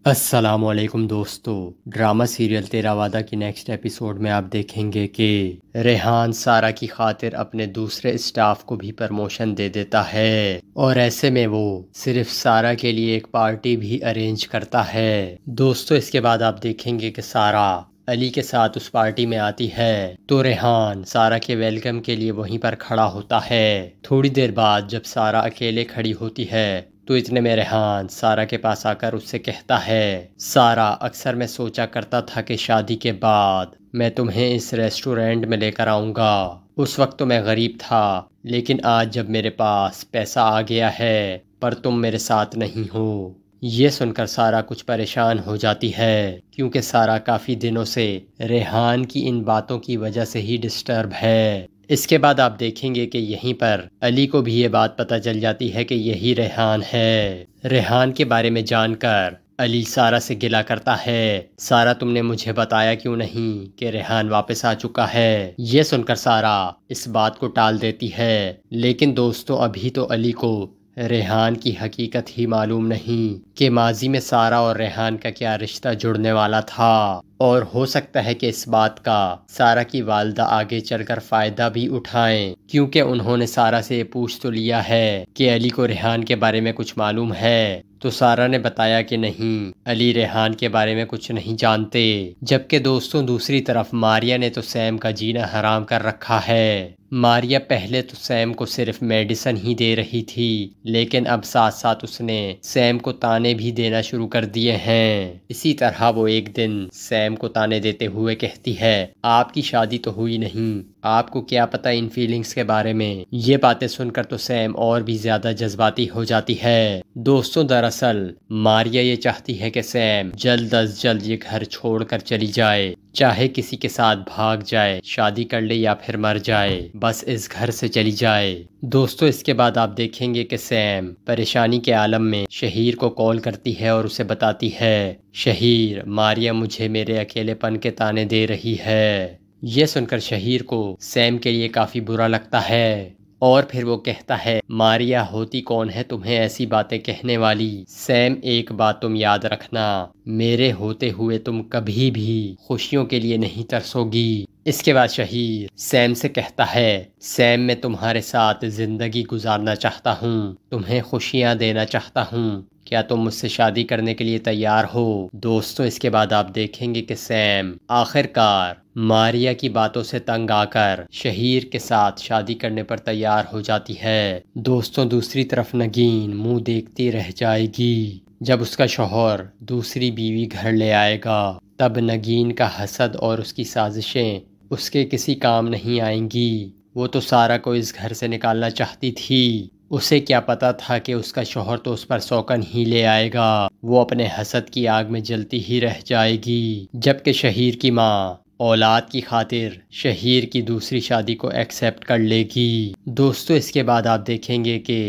अस्सलामुअलैकुम दोस्तों। Drama serial तेरा वादा की नेक्स्ट एपिसोड में आप देखेंगे कि रेहान सारा की खातिर अपने दूसरे स्टाफ को भी प्रमोशन दे देता है और ऐसे में वो सिर्फ सारा के लिए एक पार्टी भी अरेंज करता है। दोस्तों इसके बाद आप देखेंगे कि सारा अली के साथ उस पार्टी में आती है तो रेहान सारा के वेलकम के लिए वहीं पर खड़ा होता है। थोड़ी देर बाद जब सारा अकेले खड़ी होती है तो इतने में रेहान सारा के पास आकर उससे कहता है, सारा अक्सर मैं सोचा करता था कि शादी के बाद मैं तुम्हें इस रेस्टोरेंट में लेकर आऊँगा। उस वक्त तो मैं गरीब था, लेकिन आज जब मेरे पास पैसा आ गया है पर तुम मेरे साथ नहीं हो। ये सुनकर सारा कुछ परेशान हो जाती है क्योंकि सारा काफ़ी दिनों से रेहान की इन बातों की वजह से ही डिस्टर्ब है। इसके बाद आप देखेंगे कि यहीं पर अली को भी ये बात पता चल जाती है कि यही रेहान है। रेहान के बारे में जानकर अली सारा से गिला करता है, सारा तुमने मुझे बताया क्यों नहीं कि रेहान वापस आ चुका है। ये सुनकर सारा इस बात को टाल देती है, लेकिन दोस्तों अभी तो अली को रेहान की हकीकत ही मालूम नहीं कि माजी में सारा और रेहान का क्या रिश्ता जुड़ने वाला था और हो सकता है कि इस बात का सारा की वालदा आगे चलकर फ़ायदा भी उठाएं क्योंकि उन्होंने सारा से ये पूछ तो लिया है कि अली को रेहान के बारे में कुछ मालूम है, तो सारा ने बताया कि नहीं, अली रेहान के बारे में कुछ नहीं जानते। जबकि दोस्तों दूसरी तरफ मारिया ने तो सैम का जीना हराम कर रखा है। मारिया पहले तो सैम को सिर्फ मेडिसिन ही दे रही थी, लेकिन अब साथ साथ उसने सैम को ताने भी देना शुरू कर दिए हैं। इसी तरह वो एक दिन सैम को ताने देते हुए कहती है, आपकी शादी तो हुई नहीं, आपको क्या पता इन फीलिंग्स के बारे में। ये बातें सुनकर तो सैम और भी ज्यादा जज्बाती हो जाती है। दोस्तों दरअसल मारिया ये चाहती है कि सैम जल्द अज जल्द ये घर छोड़कर चली जाए, चाहे किसी के साथ भाग जाए, शादी कर ले या फिर मर जाए, बस इस घर से चली जाए। दोस्तों इसके बाद आप देखेंगे कि सैम परेशानी के आलम में शहीर को कॉल करती है और उसे बताती है, शहीर मारिया मुझे मेरे अकेलेपन के ताने दे रही है। ये सुनकर शहीर को सैम के लिए काफ़ी बुरा लगता है और फिर वो कहता है, मारिया होती कौन है तुम्हें ऐसी बातें कहने वाली। सैम एक बात तुम याद रखना, मेरे होते हुए तुम कभी भी खुशियों के लिए नहीं तरसोगी। इसके बाद शहीर सैम से कहता है, सैम मैं तुम्हारे साथ जिंदगी गुजारना चाहता हूँ, तुम्हें खुशियाँ देना चाहता हूँ, क्या तुम मुझसे शादी करने के लिए तैयार हो। दोस्तों इसके बाद आप देखेंगे कि सैम आखिरकार मारिया की बातों से तंग आकर शहीर के साथ शादी करने पर तैयार हो जाती है। दोस्तों दूसरी तरफ नगीन मुंह देखती रह जाएगी जब उसका शौहर दूसरी बीवी घर ले आएगा। तब नगीन का हसद और उसकी साजिशें उसके किसी काम नहीं आएंगी। वो तो सारा को इस घर से निकालना चाहती थी, उसे क्या पता था कि उसका शौहर तो उस पर सौकन ही ले आएगा। वो अपने हसद की आग में जलती ही रह जाएगी। जबकि शहीर की माँ औलाद की खातिर शहीर की दूसरी शादी को एक्सेप्ट कर लेगी। दोस्तों इसके बाद आप देखेंगे कि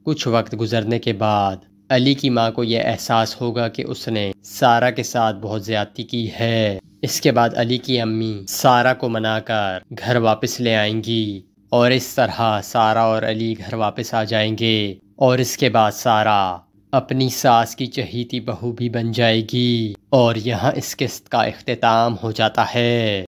कुछ वक्त गुजरने के बाद अली की माँ को यह एहसास होगा कि उसने सारा के साथ बहुत ज्यादती की है। इसके बाद अली की अम्मी सारा को मनाकर घर वापस ले आएंगी और इस तरह सारा और अली घर वापस आ जाएंगे और इसके बाद सारा अपनी सास की चहीती बहू भी बन जाएगी और यहाँ इस किस्त का इख्तिताम हो जाता है।